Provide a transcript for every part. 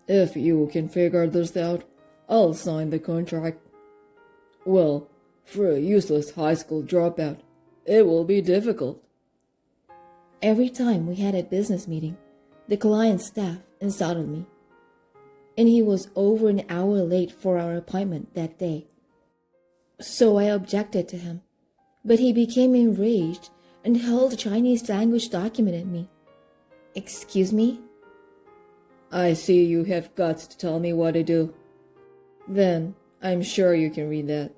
If you can figure this out, I'll sign the contract. Well, for a useless high school dropout, it will be difficult. Every time we had a business meeting, the client's staff insulted me, and he was over an hour late for our appointment that day. So I objected to him, but he became enraged and hurled a Chinese language document at me. Excuse me? I see you have guts to tell me what to do. Then I'm sure you can read that.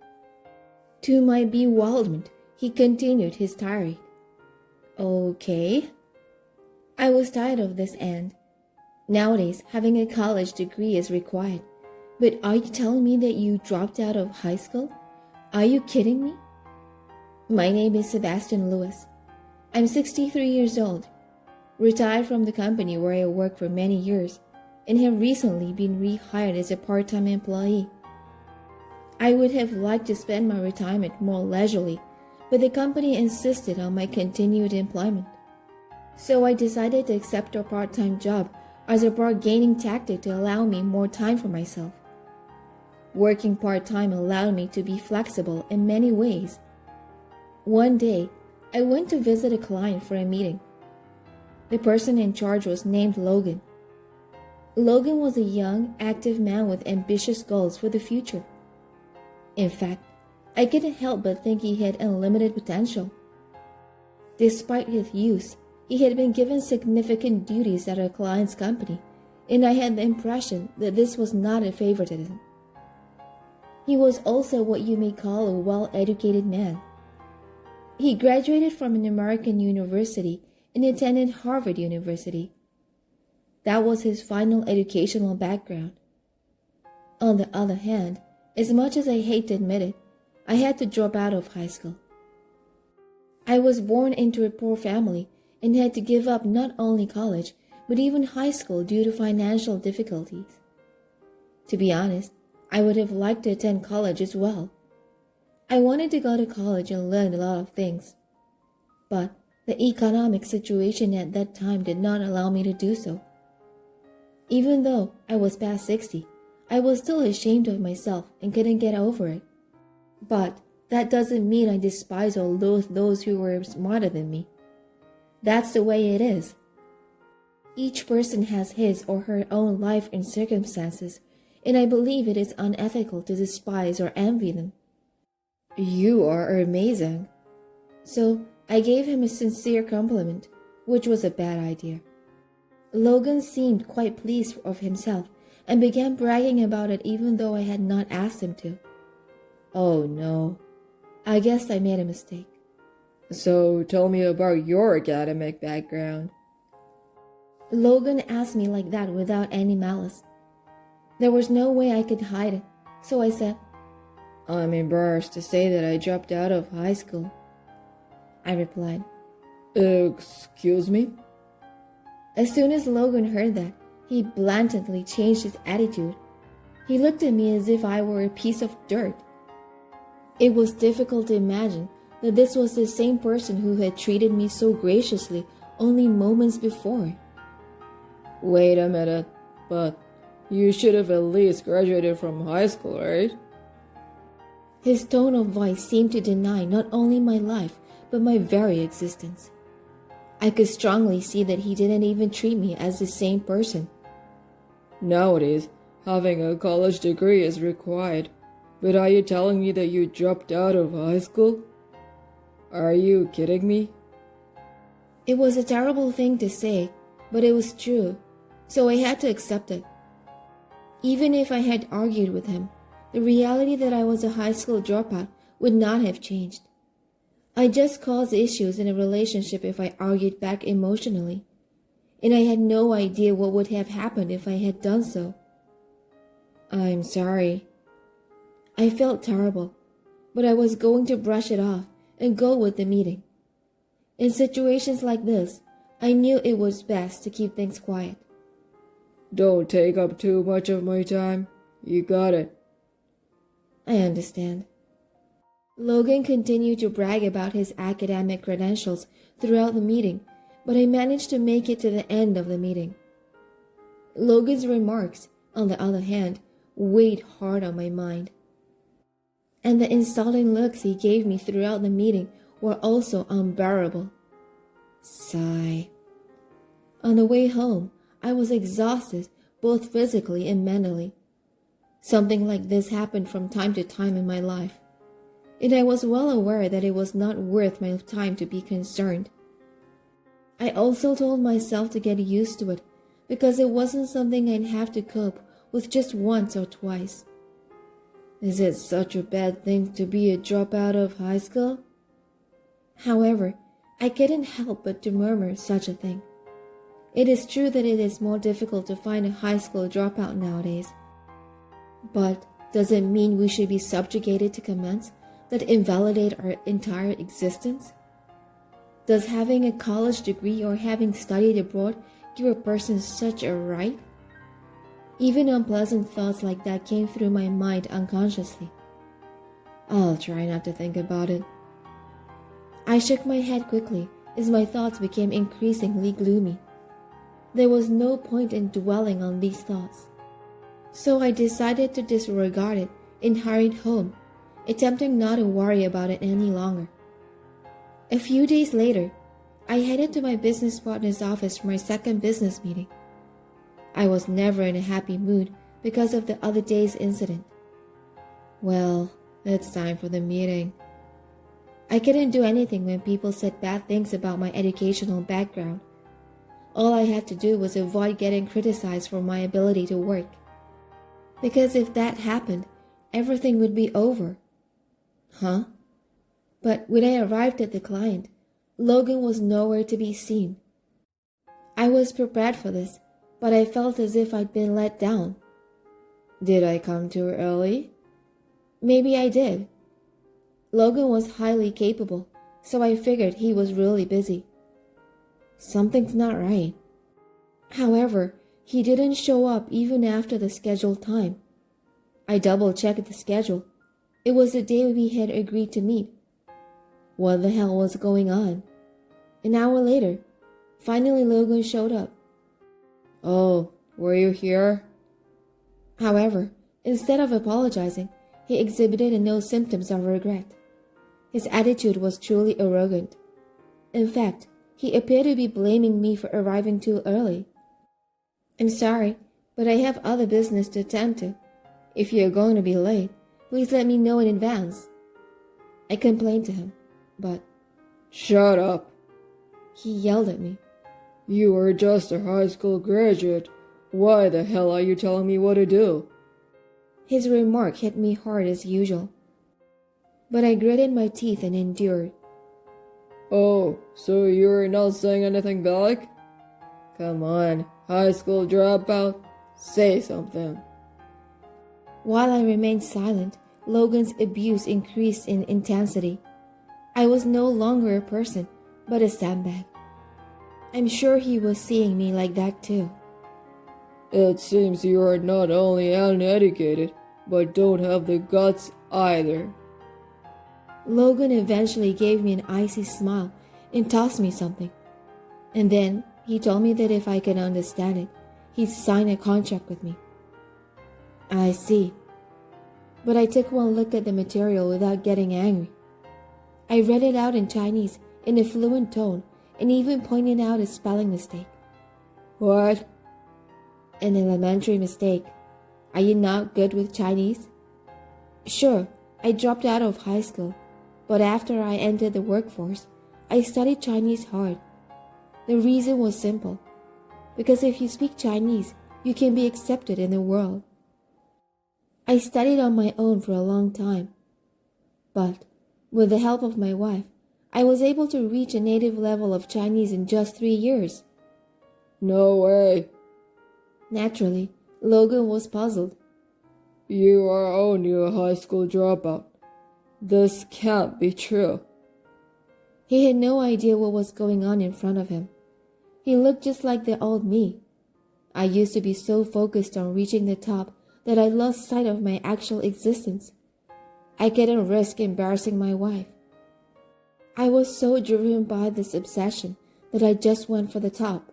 To my bewilderment, he continued his tirade. Okay. I was tired of this end. Nowadays, having a college degree is required. But are you telling me that you dropped out of high school? Are you kidding me? My name is Sebastian Lewis. I'm 63 years old, retired from the company where I worked for many years, and have recently been rehired as a part-time employee. I would have liked to spend my retirement more leisurely, but the company insisted on my continued employment. So I decided to accept a part-time job as a bargaining tactic to allow me more time for myself. Working part-time allowed me to be flexible in many ways. One day, I went to visit a client for a meeting. The person in charge was named Logan. Logan was a young, active man with ambitious goals for the future. In fact, I couldn't help but think he had unlimited potential. Despite his youth, he had been given significant duties at our client's company, and I had the impression that this was not a favoritism. He was also what you may call a well-educated man. He graduated from an American university and attended Harvard University. That was his final educational background. On the other hand, as much as I hate to admit it, I had to drop out of high school. I was born into a poor family and had to give up not only college, but even high school due to financial difficulties. To be honest, I would have liked to attend college as well. I wanted to go to college and learn a lot of things, but the economic situation at that time did not allow me to do so. Even though I was past 60, I was still ashamed of myself and couldn't get over it. But that doesn't mean I despise or loathe those who were smarter than me. That's the way it is. Each person has his or her own life and circumstances, and I believe it is unethical to despise or envy them. You are amazing. So I gave him a sincere compliment, which was a bad idea. Logan seemed quite pleased of himself and began bragging about it even though I had not asked him to. Oh no, I guess I made a mistake. So tell me about your academic background. Logan asked me like that without any malice. There was no way I could hide it, so I said, I'm embarrassed to say that I dropped out of high school. I replied. Excuse me? As soon as Logan heard that, he blatantly changed his attitude. He looked at me as if I were a piece of dirt. It was difficult to imagine that this was the same person who had treated me so graciously only moments before. Wait a minute, but you should have at least graduated from high school, right? His tone of voice seemed to deny not only my life, but my very existence. I could strongly see that he didn't even treat me as the same person. Nowadays, having a college degree is required. But are you telling me that you dropped out of high school? Are you kidding me? It was a terrible thing to say, but it was true, so I had to accept it. Even if I had argued with him, the reality that I was a high school dropout would not have changed. I just caused issues in a relationship if I argued back emotionally, and I had no idea what would have happened if I had done so. I'm sorry. I felt terrible, but I was going to brush it off and go with the meeting. In situations like this, I knew it was best to keep things quiet. Don't take up too much of my time. You got it. I understand. Logan continued to brag about his academic credentials throughout the meeting, but I managed to make it to the end of the meeting. Logan's remarks on the other hand, weighed hard on my mind. And the insulting looks he gave me throughout the meeting were also unbearable. Sigh. On the way home, I was exhausted, both physically and mentally. Something like this happened from time to time in my life, and I was well aware that it was not worth my time to be concerned. I also told myself to get used to it, because it wasn't something I'd have to cope with just once or twice. Is it such a bad thing to be a dropout of high school? However, I couldn't help but to murmur such a thing. It is true that it is more difficult to find a high school dropout nowadays. But does it mean we should be subjugated to comments that invalidate our entire existence? Does having a college degree or having studied abroad give a person such a right? Even unpleasant thoughts like that came through my mind unconsciously. I'll try not to think about it. I shook my head quickly as my thoughts became increasingly gloomy. There was no point in dwelling on these thoughts, so I decided to disregard it and hurried home, attempting not to worry about it any longer. A few days later, I headed to my business partner's office for my second business meeting. I was never in a happy mood because of the other day's incident. Well, it's time for the meeting. I couldn't do anything when people said bad things about my educational background. All I had to do was avoid getting criticized for my ability to work. Because if that happened, everything would be over. Huh? But when I arrived at the client, Logan was nowhere to be seen. I was prepared for this, but I felt as if I'd been let down. Did I come too early? Maybe I did. Logan was highly capable, so I figured he was really busy. Something's not right. However, he didn't show up even after the scheduled time. I double-checked the schedule. It was the day we had agreed to meet. What the hell was going on? An hour later, finally Logan showed up. Oh, were you here? However, instead of apologizing, he exhibited no symptoms of regret. His attitude was truly arrogant. In fact, he appeared to be blaming me for arriving too early. I'm sorry, but I have other business to attend to. If you're going to be late, please let me know in advance. I complained to him, but... Shut up! He yelled at me. You are just a high school graduate. Why the hell are you telling me what to do? His remark hit me hard as usual. But I gritted my teeth and endured. Oh, so you're not saying anything back? Come on, high school dropout. Say something. While I remained silent, Logan's abuse increased in intensity. I was no longer a person, but a sandbag. I'm sure he was seeing me like that too. It seems you are not only uneducated, but don't have the guts either. Logan eventually gave me an icy smile and tossed me something. And then he told me that if I could understand it, he'd sign a contract with me. I see. But I took one look at the material without getting angry. I read it out in Chinese in a fluent tone and even pointed out a spelling mistake. What? An elementary mistake. Are you not good with Chinese? Sure, I dropped out of high school, but after I entered the workforce, I studied Chinese hard. The reason was simple. Because if you speak Chinese, you can be accepted in the world. I studied on my own for a long time. But, with the help of my wife, I was able to reach a native level of Chinese in just 3 years. No way. Naturally, Logan was puzzled. You are only a high school dropout. This can't be true. He had no idea what was going on in front of him. He looked just like the old me. I used to be so focused on reaching the top that I lost sight of my actual existence. I couldn't risk embarrassing my wife. I was so driven by this obsession that I just went for the top.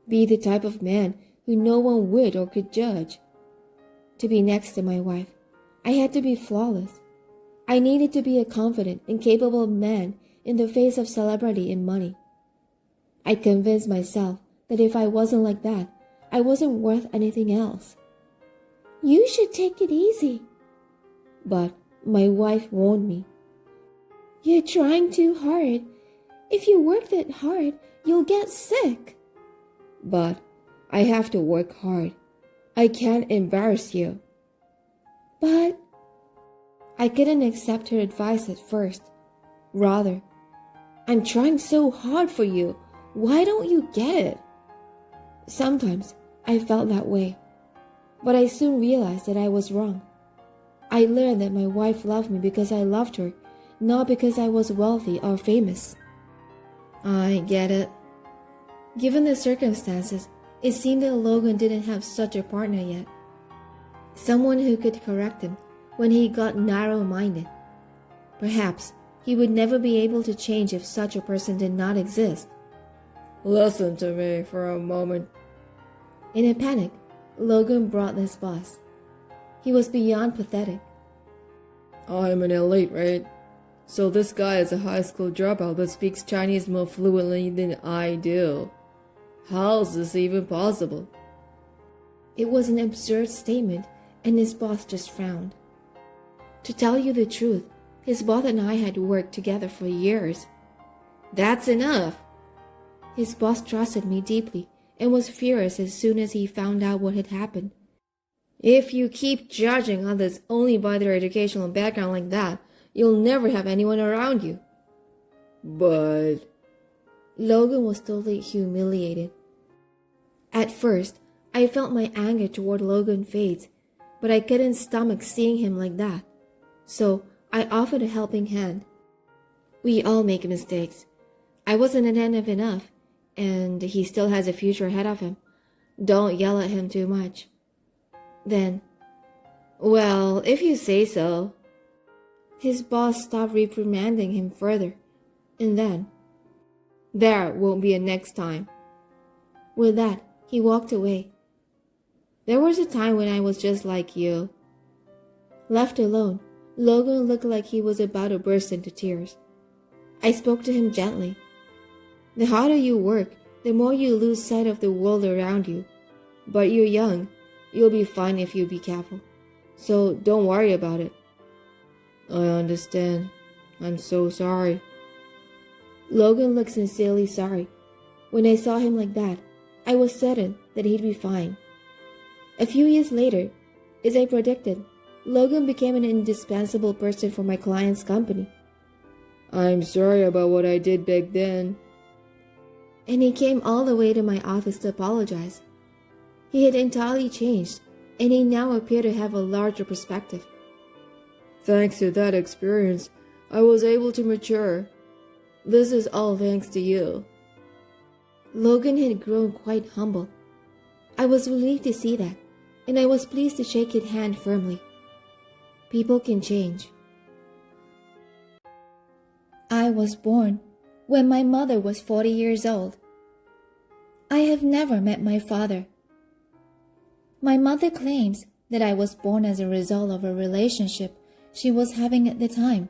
Be the type of man who no one would or could judge. To be next to my wife, I had to be flawless. I needed to be a confident and capable man in the face of celebrity and money. I convinced myself that if I wasn't like that, I wasn't worth anything else. You should take it easy. But my wife warned me. You're trying too hard. If you work that hard, you'll get sick. But I have to work hard. I can't embarrass you. But I couldn't accept her advice at first. Rather, I'm trying so hard for you. Why don't you get it? Sometimes I felt that way, but I soon realized that I was wrong. I learned that my wife loved me because I loved her, not because I was wealthy or famous. I get it. Given the circumstances, it seemed that Logan didn't have such a partner yet. Someone who could correct him when he got narrow-minded. Perhaps he would never be able to change if such a person did not exist. Listen to me for a moment. In a panic, Logan brought his boss. He was beyond pathetic. I'm an elite, right? So this guy is a high school dropout but speaks Chinese more fluently than I do. How is this even possible? It was an absurd statement, and his boss just frowned. To tell you the truth, his boss and I had worked together for years. That's enough. His boss trusted me deeply and was furious as soon as he found out what had happened. If you keep judging others only by their educational background like that, you'll never have anyone around you. But... Logan was totally humiliated. At first, I felt my anger toward Logan fades, but I couldn't stomach seeing him like that. So I offered a helping hand. We all make mistakes. I wasn't attentive enough, and he still has a future ahead of him. Don't yell at him too much. Then, well, if you say so. His boss stopped reprimanding him further, and then, there won't be a next time. With that, he walked away. There was a time when I was just like you. Left alone, Logan looked like he was about to burst into tears. I spoke to him gently. The harder you work, the more you lose sight of the world around you. But you're young. You'll be fine if you be careful. So don't worry about it. I understand. I'm so sorry. Logan looked sincerely sorry. When I saw him like that, I was certain that he'd be fine. A few years later, as I predicted, Logan became an indispensable person for my client's company. I'm sorry about what I did back then. And he came all the way to my office to apologize. He had entirely changed, and he now appeared to have a larger perspective. Thanks to that experience, I was able to mature. This is all thanks to you. Logan had grown quite humble. I was relieved to see that, and I was pleased to shake his hand firmly. People can change. I was born when my mother was 40 years old. I have never met my father. My mother claims that I was born as a result of a relationship she was having at the time.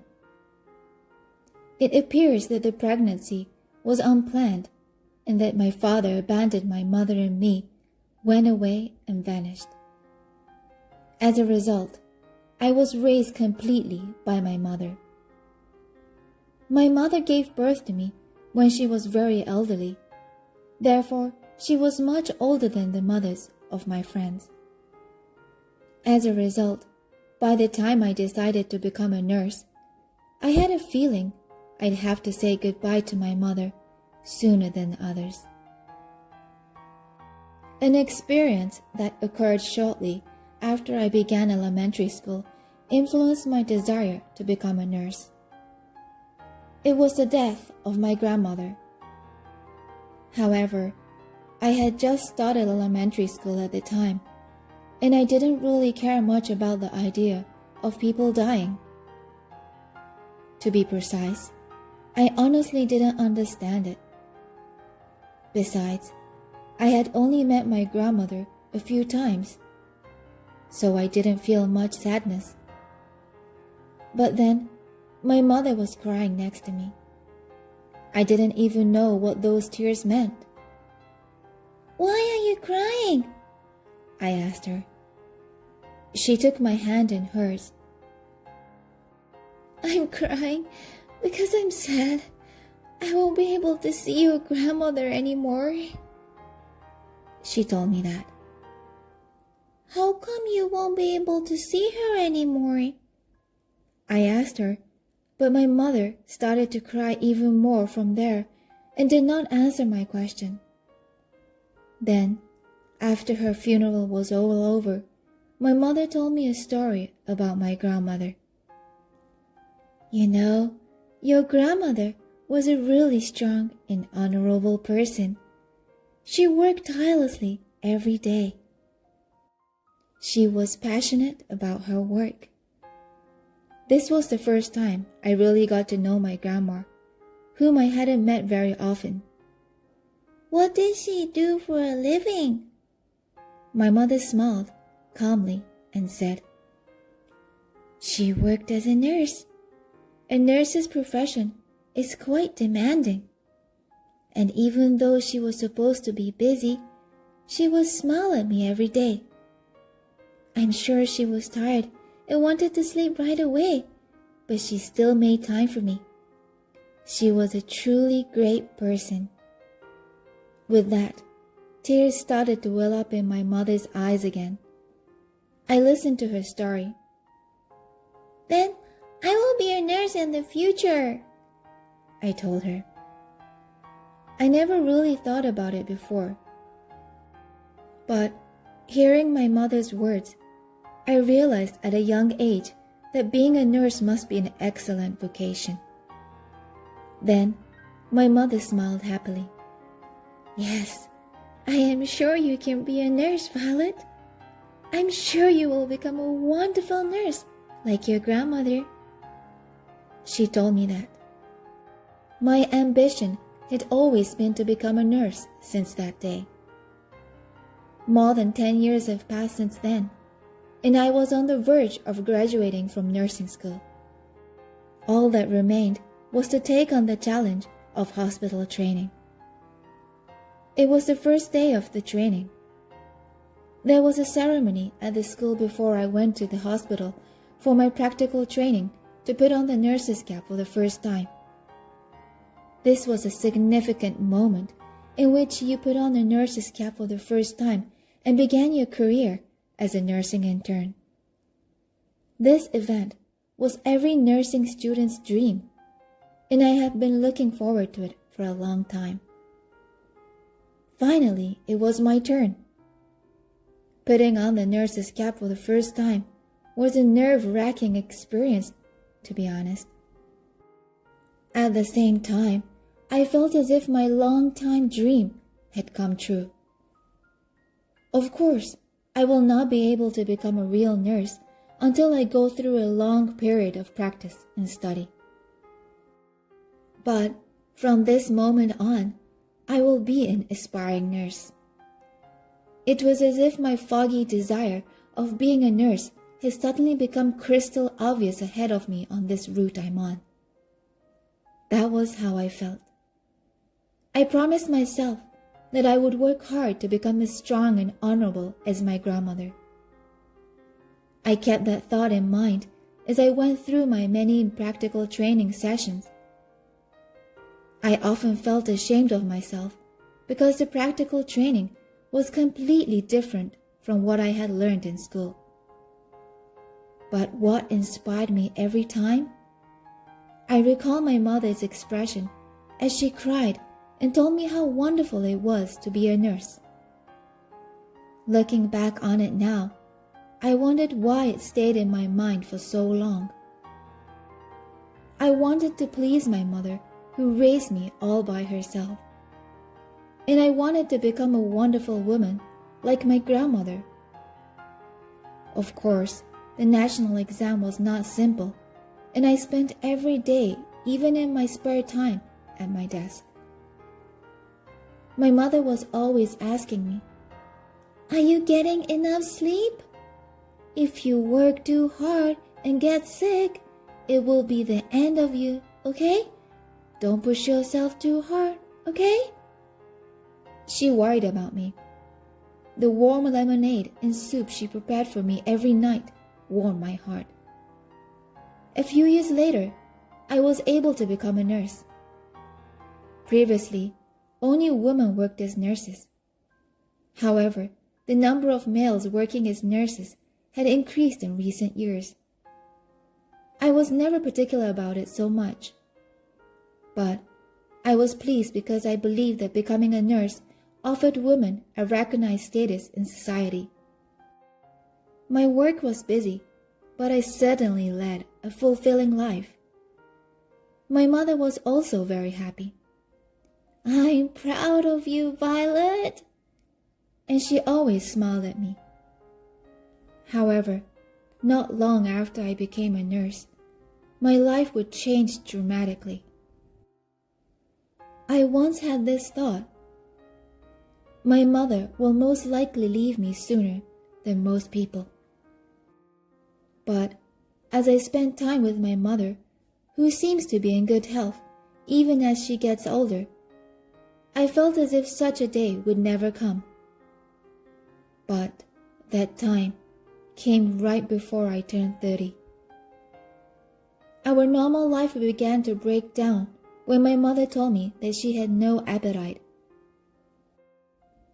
It appears that the pregnancy was unplanned and that my father abandoned my mother and me, went away and vanished. As a result, I was raised completely by my mother. My mother gave birth to me when she was very elderly. Therefore, she was much older than the mothers of my friends. As a result, by the time I decided to become a nurse, I had a feeling I'd have to say goodbye to my mother sooner than others. An experience that occurred shortly after I began elementary school influenced my desire to become a nurse. It was the death of my grandmother. However, I had just started elementary school at the time, and I didn't really care much about the idea of people dying. To be precise, I honestly didn't understand it. Besides, I had only met my grandmother a few times, so I didn't feel much sadness. But then, my mother was crying next to me. I didn't even know what those tears meant. "Why are you crying?" I asked her. She took my hand in hers. "I'm crying because I'm sad. I won't be able to see your grandmother anymore." She told me that. "How come you won't be able to see her anymore?" I asked her, but my mother started to cry even more from there and did not answer my question. Then, after her funeral was all over, my mother told me a story about my grandmother. "You know, your grandmother was a really strong and honorable person. She worked tirelessly every day. She was passionate about her work." This was the first time I really got to know my grandma, whom I hadn't met very often. "What did she do for a living?" My mother smiled calmly and said, "She worked as a nurse. A nurse's profession is quite demanding. And even though she was supposed to be busy, she would smile at me every day. I'm sure she was tired and wanted to sleep right away, but she still made time for me. She was a truly great person." With that, tears started to well up in my mother's eyes again. I listened to her story. "Then I will be a nurse in the future," I told her. I never really thought about it before. But hearing my mother's words, I realized at a young age that being a nurse must be an excellent vocation. Then my mother smiled happily. "Yes, I am sure you can be a nurse, Violet. I'm sure you will become a wonderful nurse like your grandmother." She told me that. My ambition had always been to become a nurse since that day. More than 10 years have passed since then, and I was on the verge of graduating from nursing school. All that remained was to take on the challenge of hospital training. It was the first day of the training. There was a ceremony at the school before I went to the hospital for my practical training to put on the nurse's cap for the first time. This was a significant moment in which you put on the nurse's cap for the first time and began your career as a nursing intern. This event was every nursing student's dream, and I have been looking forward to it for a long time. Finally, it was my turn. Putting on the nurse's cap for the first time was a nerve-wracking experience, to be honest. At the same time, I felt as if my long-time dream had come true. Of course, I will not be able to become a real nurse until I go through a long period of practice and study. But from this moment on, I will be an aspiring nurse. It was as if my foggy desire of being a nurse has suddenly become crystal obvious ahead of me on this route I'm on. That was how I felt. I promised myself that I would work hard to become as strong and honorable as my grandmother. I kept that thought in mind as I went through my many practical training sessions. I often felt ashamed of myself because the practical training was completely different from what I had learned in school. But what inspired me every time? I recall my mother's expression as she cried and told me how wonderful it was to be a nurse. Looking back on it now, I wondered why it stayed in my mind for so long. I wanted to please my mother, who raised me all by herself. And I wanted to become a wonderful woman like my grandmother. Of course, the national exam was not simple, and I spent every day, even in my spare time, at my desk. My mother was always asking me, "Are you getting enough sleep? If you work too hard and get sick, it will be the end of you, okay? Don't push yourself too hard, okay?" She worried about me. The warm lemonade and soup she prepared for me every night warmed my heart. A few years later, I was able to become a nurse. Previously, only women worked as nurses. However, the number of males working as nurses had increased in recent years. I was never particular about it so much, but I was pleased because I believed that becoming a nurse offered women a recognized status in society. My work was busy, but I certainly led a fulfilling life. My mother was also very happy. "I'm proud of you, Violet," and she always smiled at me. However, not long after I became a nurse, my life would change dramatically. I once had this thought: my mother will most likely leave me sooner than most people. But as I spent time with my mother, who seems to be in good health even as she gets older, I felt as if such a day would never come. But that time came right before I turned 30. Our normal life began to break down when my mother told me that she had no appetite.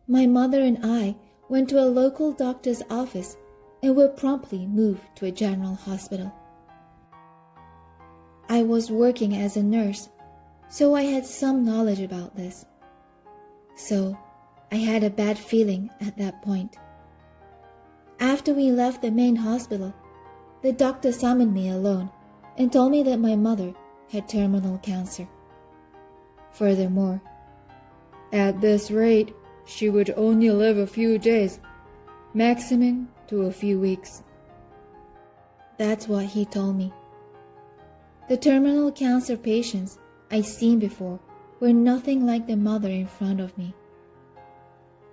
My mother and I went to a local doctor's office and were promptly moved to a general hospital. I was working as a nurse, so I had some knowledge about this. So I had a bad feeling at that point. After we left the main hospital, the doctor summoned me alone and told me that my mother had terminal cancer. Furthermore, At this rate, she would only live a few days, maximum to a few weeks. that's what he told me. The terminal cancer patients I'd seen before were nothing like the mother in front of me.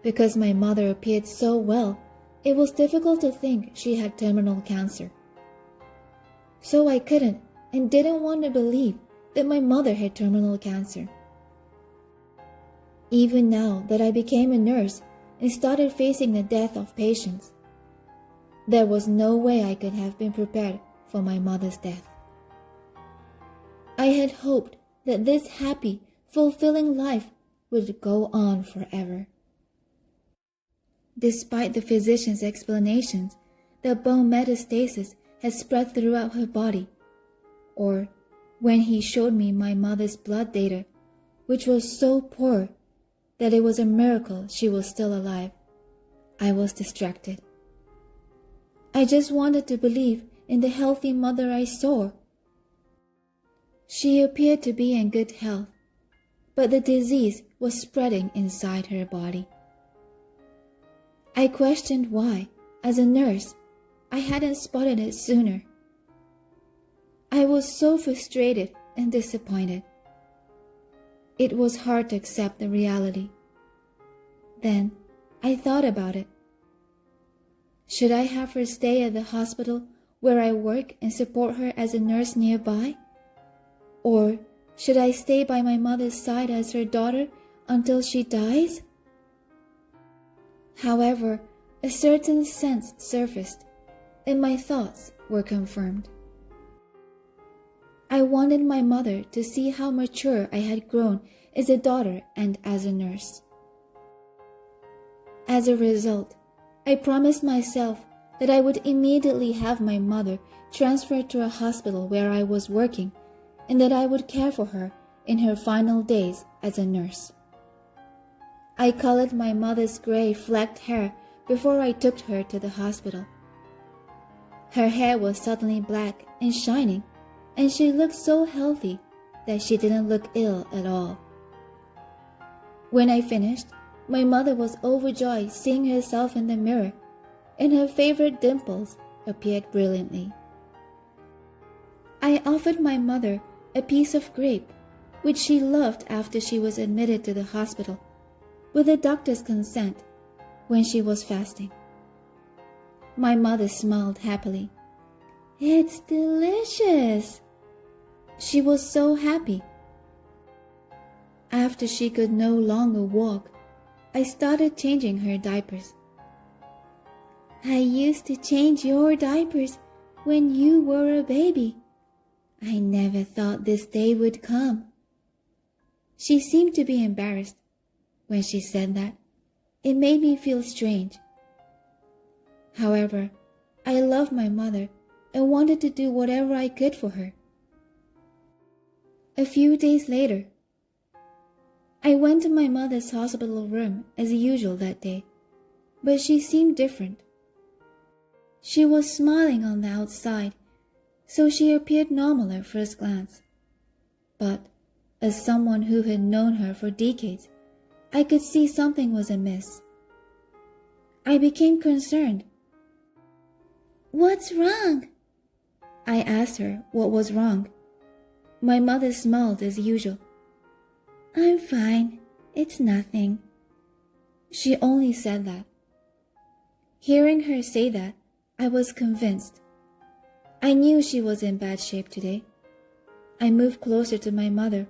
Because my mother appeared so well, it was difficult to think she had terminal cancer. So I couldn't and didn't want to believe that my mother had terminal cancer. Even now that I became a nurse and started facing the death of patients, there was no way I could have been prepared for my mother's death. I had hoped that this happy, fulfilling life would go on forever. Despite the physician's explanations that bone metastasis had spread throughout her body, or when he showed me my mother's blood data, which was so poor that it was a miracle she was still alive, I was distracted. I just wanted to believe in the healthy mother I saw. She appeared to be in good health, but the disease was spreading inside her body. I questioned why, as a nurse, I hadn't spotted it sooner. I was so frustrated and disappointed. It was hard to accept the reality. Then I thought about it. Should I have her stay at the hospital where I work and support her as a nurse nearby? Or should I stay by my mother's side as her daughter until she dies? However, a certain sense surfaced, and my thoughts were confirmed. I wanted my mother to see how mature I had grown as a daughter and as a nurse. As a result, I promised myself that I would immediately have my mother transferred to a hospital where I was working, and that I would care for her in her final days as a nurse. I colored my mother's gray flecked hair before I took her to the hospital. Her hair was suddenly black and shining, and she looked so healthy that she didn't look ill at all. When I finished, my mother was overjoyed seeing herself in the mirror, and her favorite dimples appeared brilliantly. I offered my mother a piece of grape, which she loved after she was admitted to the hospital, with the doctor's consent when she was fasting. My mother smiled happily. "It's delicious." She was so happy. After she could no longer walk, I started changing her diapers. "I used to change your diapers when you were a baby. I never thought this day would come." She seemed to be embarrassed when she said that. It made me feel strange. However, I loved my mother and wanted to do whatever I could for her. A few days later, I went to my mother's hospital room as usual that day, but she seemed different. She was smiling on the outside, so she appeared normal at first glance. But as someone who had known her for decades, I could see something was amiss. I became concerned. "What's wrong?" I asked her what was wrong. My mother smiled as usual. "I'm fine. It's nothing." She only said that. Hearing her say that, I was convinced. I knew she was in bad shape today. I moved closer to my mother,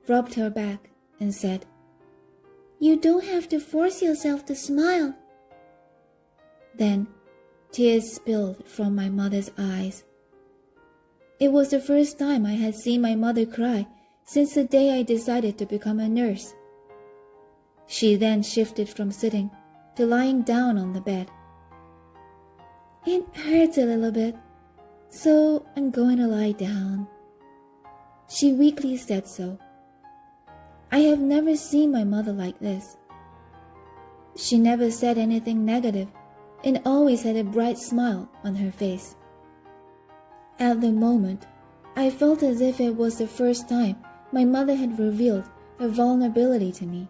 rubbed her back, and said, "You don't have to force yourself to smile." Then, tears spilled from my mother's eyes. It was the first time I had seen my mother cry since the day I decided to become a nurse. She then shifted from sitting to lying down on the bed. "It hurts a little bit, so I'm going to lie down." She weakly said so. I have never seen my mother like this. She never said anything negative and always had a bright smile on her face. At the moment, I felt as if it was the first time my mother had revealed her vulnerability to me.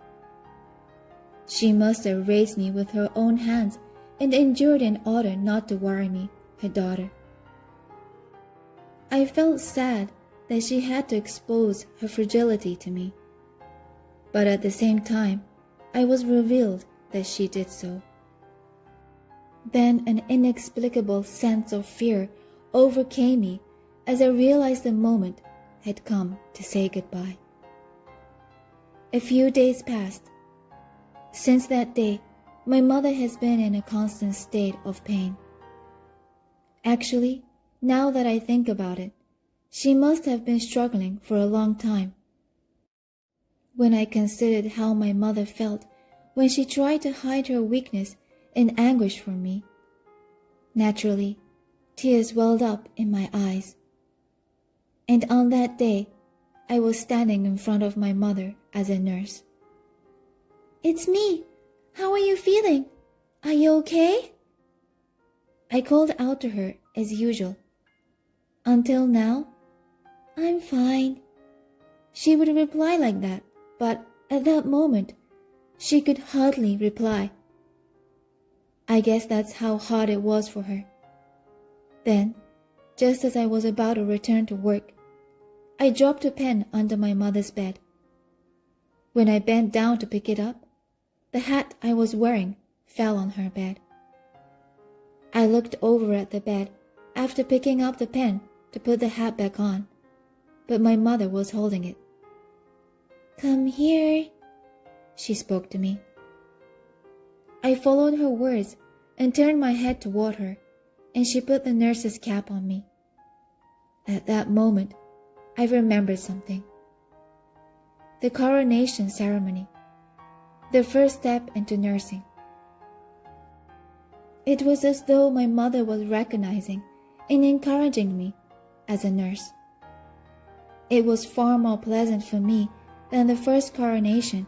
She must have raised me with her own hands and endured in order not to worry me, her daughter. I felt sad that she had to expose her fragility to me, but at the same time, I was revealed that she did so. Then an inexplicable sense of fear overcame me as I realized the moment had come to say goodbye. A few days passed. Since that day, my mother has been in a constant state of pain. Actually, now that I think about it, she must have been struggling for a long time. When I considered how my mother felt when she tried to hide her weakness and anguish from me, naturally, tears welled up in my eyes. And on that day, I was standing in front of my mother as a nurse. "It's me. How are you feeling? Are you okay?" I called out to her as usual. Until now, "I'm fine." She would reply like that, but at that moment, she could hardly reply. I guess that's how hard it was for her. Then, just as I was about to return to work, I dropped a pen under my mother's bed. When I bent down to pick it up, the hat I was wearing fell on her bed. I looked over at the bed after picking up the pen to put the hat back on, but my mother was holding it. "Come here," she spoke to me. I followed her words and turned my head toward her, and she put the nurse's cap on me. At that moment, I remembered something. The coronation ceremony, the first step into nursing. It was as though my mother was recognizing and encouraging me as a nurse. It was far more pleasant for me than the first coronation,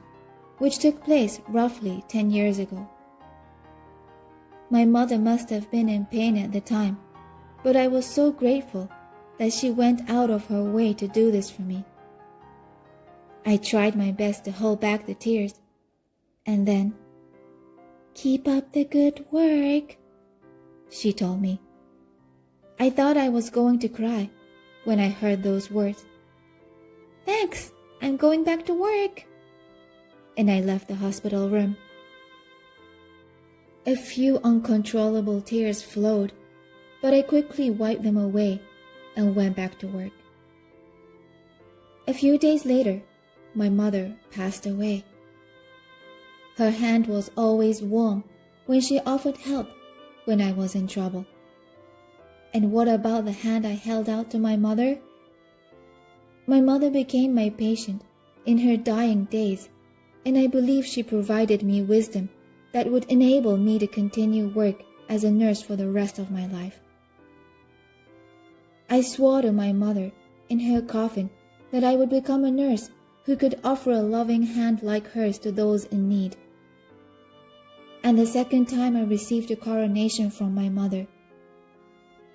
which took place roughly 10 years ago. My mother must have been in pain at the time, but I was so grateful that she went out of her way to do this for me. I tried my best to hold back the tears, and then, "Keep up the good work," she told me. I thought I was going to cry when I heard those words. "Thanks, I'm going back to work." and I left the hospital room. A few uncontrollable tears flowed, but I quickly wiped them away and went back to work. A few days later, my mother passed away. Her hand was always warm when she offered help when I was in trouble. And what about the hand I held out to my mother? My mother became my patient in her dying days, and I believe she provided me wisdom that would enable me to continue work as a nurse for the rest of my life. I swore to my mother in her coffin that I would become a nurse who could offer a loving hand like hers to those in need. And the second time I received a coronation from my mother.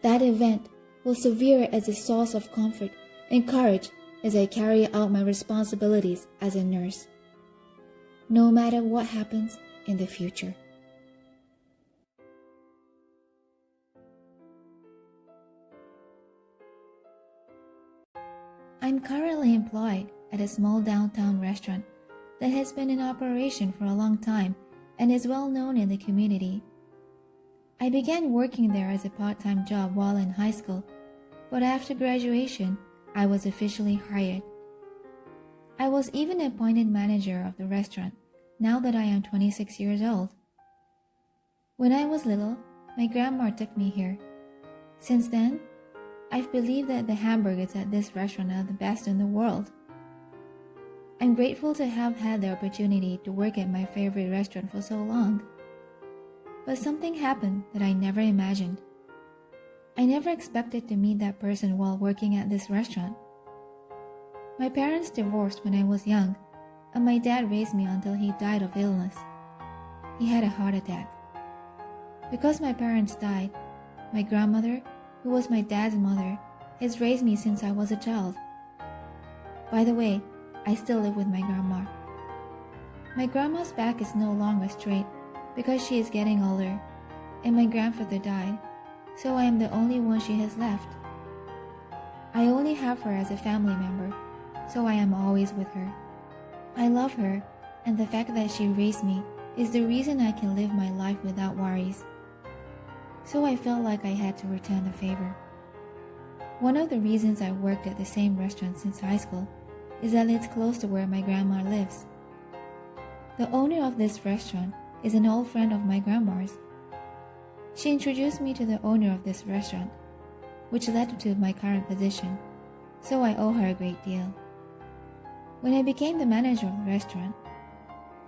That event will serve as a source of comfort and courage as I carry out my responsibilities as a nurse, no matter what happens in the future. I'm currently employed at a small downtown restaurant that has been in operation for a long time and is well known in the community. I began working there as a part-time job while in high school, but after graduation, I was officially hired. I was even appointed manager of the restaurant now that I am 26 years old. When I was little, my grandma took me here. Since then, I've believed that the hamburgers at this restaurant are the best in the world. I'm grateful to have had the opportunity to work at my favorite restaurant for so long. But something happened that I never imagined. I never expected to meet that person while working at this restaurant. My parents divorced when I was young, and my dad raised me until he died of illness. He had a heart attack. Because my parents died, my grandmother, who was my dad's mother, has raised me since I was a child. By the way, I still live with my grandma. My grandma's back is no longer straight because she is getting older, and my grandfather died, so I am the only one she has left. I only have her as a family member, so I am always with her. I love her, and the fact that she raised me is the reason I can live my life without worries. So I felt like I had to return the favor. One of the reasons I worked at the same restaurant since high school is that it's close to where my grandma lives. The owner of this restaurant is an old friend of my grandma's. She introduced me to the owner of this restaurant, which led to my current position, so I owe her a great deal. When I became the manager of the restaurant,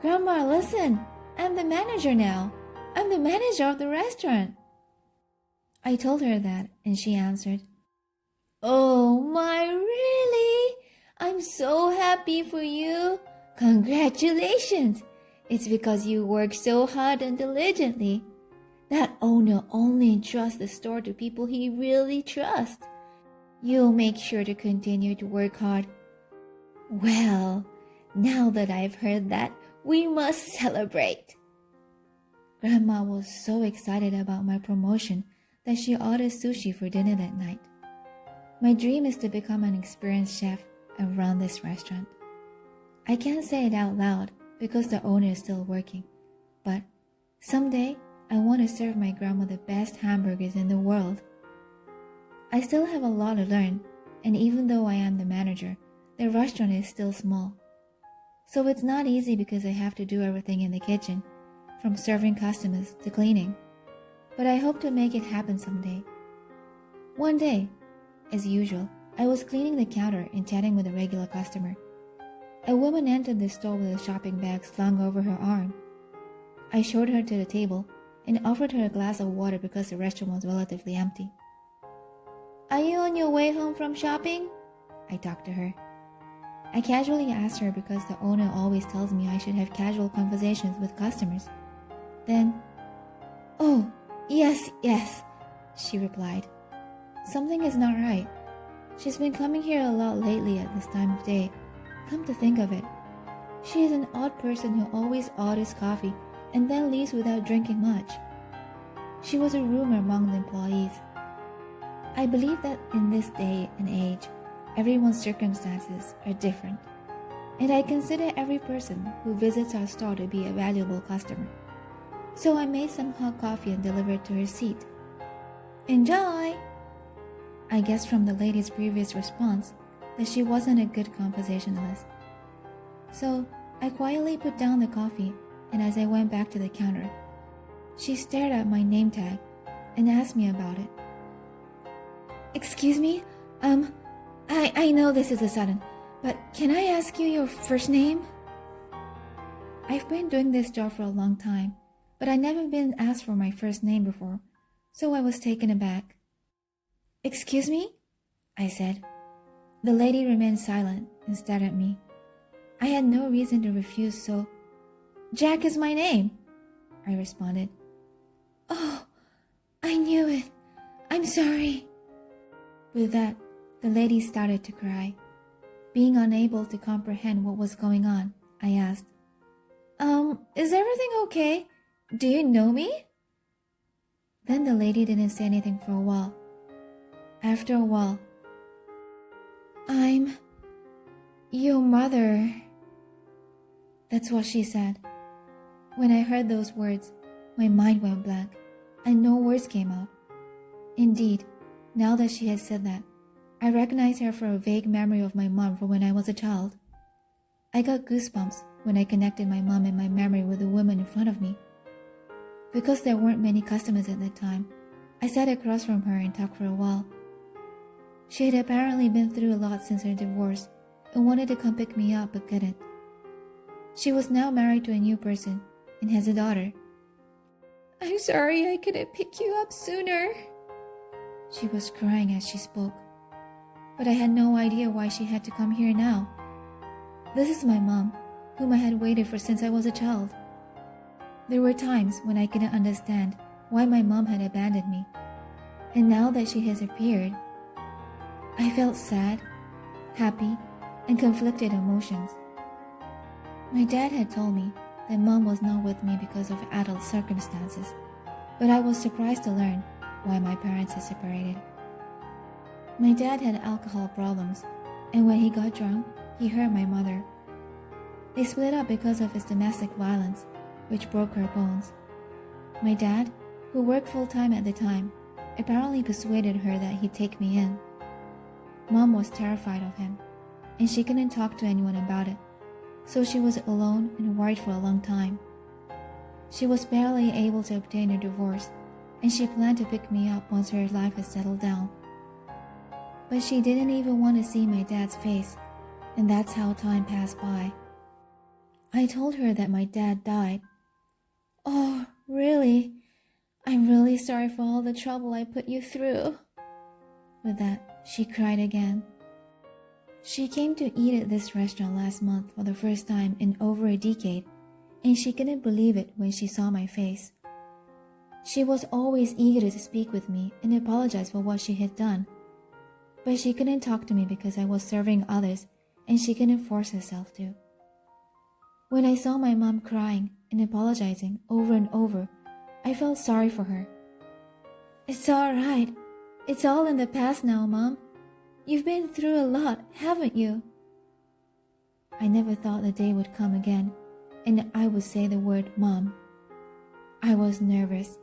"Grandma, listen! I'm the manager now! I'm the manager of the restaurant!" I told her that, and she answered, "Oh my, really? I'm so happy for you! Congratulations! It's because you work so hard and diligently. That owner only entrusts the store to people he really trusts. You'll make sure to continue to work hard." Well, now that I've heard that, we must celebrate. Grandma was so excited about my promotion that she ordered sushi for dinner that night. My dream is to become an experienced chef and run this restaurant. I can't say it out loud because the owner is still working, but someday I want to serve my grandma the best hamburgers in the world. I still have a lot to learn, and even though I am the manager, the restaurant is still small. So it's not easy because I have to do everything in the kitchen, from serving customers to cleaning. But I hope to make it happen someday. One day, as usual, I was cleaning the counter and chatting with a regular customer. A woman entered the store with a shopping bag slung over her arm. I showed her to the table and offered her a glass of water because the restaurant was relatively empty. "Are you on your way home from shopping?" I talked to her. I casually asked her because the owner always tells me I should have casual conversations with customers. Then, "Oh, yes, she replied. "Something is not right. She's been coming here a lot lately at this time of day. Come to think of it, she is an odd person who always orders coffee and then leaves without drinking much." She was a rumor among the employees. I believe that in this day and age, everyone's circumstances are different, and I consider every person who visits our store to be a valuable customer. So I made some hot coffee and delivered to her seat. Enjoy! I guessed from the lady's previous response that she wasn't a good conversationalist. So I quietly put down the coffee, and as I went back to the counter, she stared at my name tag and asked me about it. Excuse me, I know this is a sudden, but can I ask you your first name? I've been doing this job for a long time, but I'd never been asked for my first name before, so I was taken aback. Excuse me? I said. The lady remained silent and stared at me. I had no reason to refuse, so Jack is my name, I responded. Oh, I knew it. I'm sorry. With that, the lady started to cry. Being unable to comprehend what was going on, I asked, is everything okay? Do you know me? Then the lady didn't say anything for a while. After a while, I'm your mother. That's what she said. When I heard those words, my mind went blank, and no words came out. Indeed, now that she had said that, I recognized her for a vague memory of my mom from when I was a child. I got goosebumps when I connected my mom in my memory with the woman in front of me. Because there weren't many customers at that time, I sat across from her and talked for a while. She had apparently been through a lot since her divorce and wanted to come pick me up but couldn't. She was now married to a new person and has a daughter. I'm sorry I couldn't pick you up sooner. She was crying as she spoke, but I had no idea why she had to come here now. This is my mom, whom I had waited for since I was a child. There were times when I couldn't understand why my mom had abandoned me, and now that she has appeared, I felt sad, happy, and conflicted emotions. My dad had told me that mom was not with me because of adult circumstances, but I was surprised to learn why my parents had separated. My dad had alcohol problems, and when he got drunk, he hurt my mother. They split up because of his domestic violence, which broke her bones. My dad, who worked full-time at the time, apparently persuaded her that he'd take me in. Mom was terrified of him, and she couldn't talk to anyone about it, so she was alone and worried for a long time. She was barely able to obtain a divorce, and she planned to pick me up once her life had settled down. But she didn't even want to see my dad's face, and that's how time passed by. I told her that my dad died. Oh, really? I'm really sorry for all the trouble I put you through. With that, she cried again. She came to eat at this restaurant last month for the first time in over a decade, and she couldn't believe it when she saw my face. She was always eager to speak with me and apologize for what she had done, but she couldn't talk to me because I was serving others and she couldn't force herself to. When I saw my mom crying and apologizing over and over, I felt sorry for her. It's all right. It's all in the past now, Mom. You've been through a lot, haven't you? I never thought the day would come again, and I would say the word Mom. I was nervous,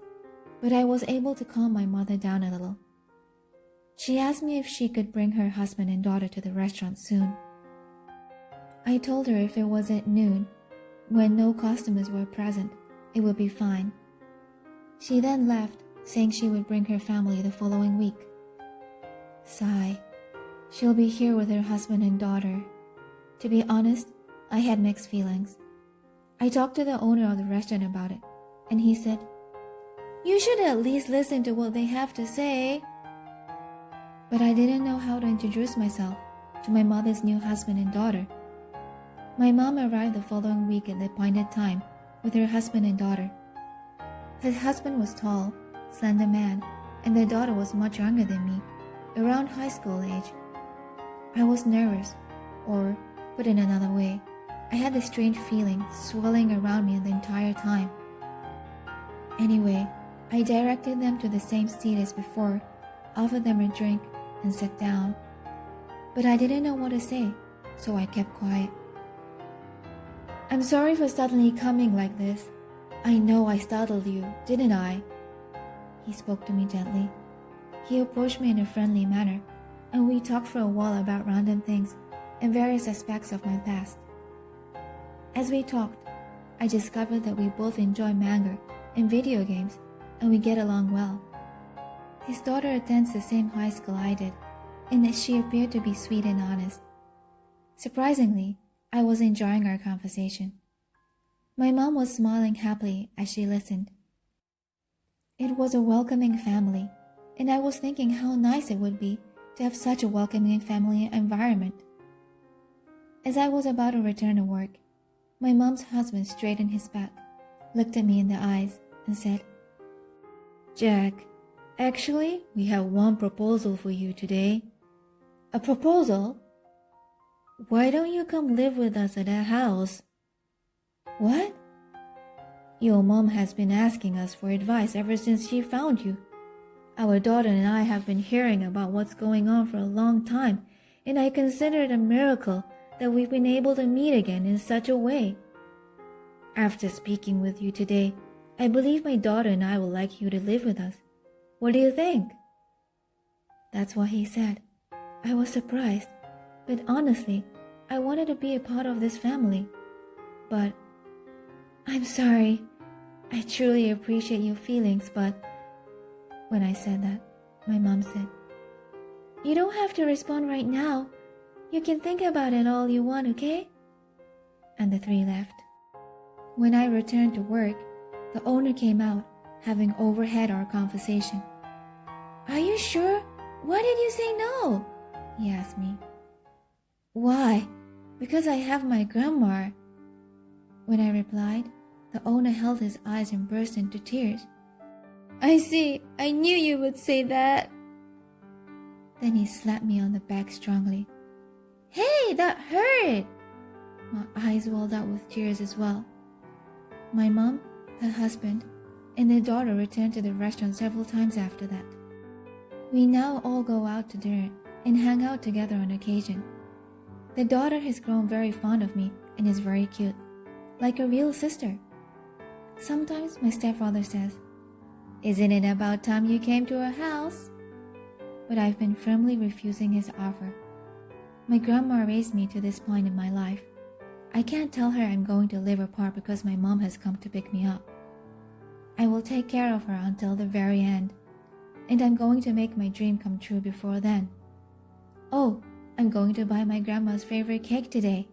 but I was able to calm my mother down a little. She asked me if she could bring her husband and daughter to the restaurant soon. I told her if it was at noon, when no customers were present, it would be fine. She then left, saying she would bring her family the following week. Sigh. She'll be here with her husband and daughter. To be honest, I had mixed feelings. I talked to the owner of the restaurant about it, and he said, "You should at least listen to what they have to say." But I didn't know how to introduce myself to my mother's new husband and daughter. My mom arrived the following week at the appointed time with her husband and daughter. Her husband was tall, slender man, and their daughter was much younger than me, around high school age. I was nervous, or, put in another way, I had this strange feeling swirling around me the entire time. Anyway, I directed them to the same seat as before, offered them a drink, and sat down. But I didn't know what to say, so I kept quiet. I'm sorry for suddenly coming like this. I know I startled you, didn't I? He spoke to me gently. He approached me in a friendly manner, and we talked for a while about random things and various aspects of my past. As we talked, I discovered that we both enjoy manga and video games, and we get along well. His daughter attends the same high school I did, and that she appeared to be sweet and honest. Surprisingly, I was enjoying our conversation. My mom was smiling happily as she listened. It was a welcoming family, and I was thinking how nice it would be to have such a welcoming family environment. As I was about to return to work, my mom's husband straightened his back, looked at me in the eyes, and said, "Jack, actually, we have one proposal for you today." "A proposal? Why don't you come live with us at our house?" "What?" "Your mom has been asking us for advice ever since she found you. Our daughter and I have been hearing about what's going on for a long time, and I consider it a miracle that we've been able to meet again in such a way. After speaking with you today, I believe my daughter and I would like you to live with us. What do you think?" That's what he said. I was surprised, but honestly, I wanted to be a part of this family. But I'm sorry. I truly appreciate your feelings, but when I said that, my mom said, "You don't have to respond right now. You can think about it all you want, okay?" And the three left. When I returned to work, the owner came out, having overheard our conversation. "Are you sure? Why did you say no?" he asked me. "Why? Because I have my grandma." When I replied, the owner held his eyes and burst into tears. "I see. I knew you would say that." Then he slapped me on the back strongly. "Hey, that hurt!" My eyes welled out with tears as well. My mom, her husband, and their daughter returned to the restaurant several times after that. We now all go out to dinner and hang out together on occasion. The daughter has grown very fond of me and is very cute, like a real sister. Sometimes my stepfather says, "Isn't it about time you came to our house?" But I've been firmly refusing his offer. My grandma raised me to this point in my life. I can't tell her I'm going to live apart because my mom has come to pick me up. I will take care of her until the very end, and I'm going to make my dream come true before then. Oh, I'm going to buy my grandma's favorite cake today.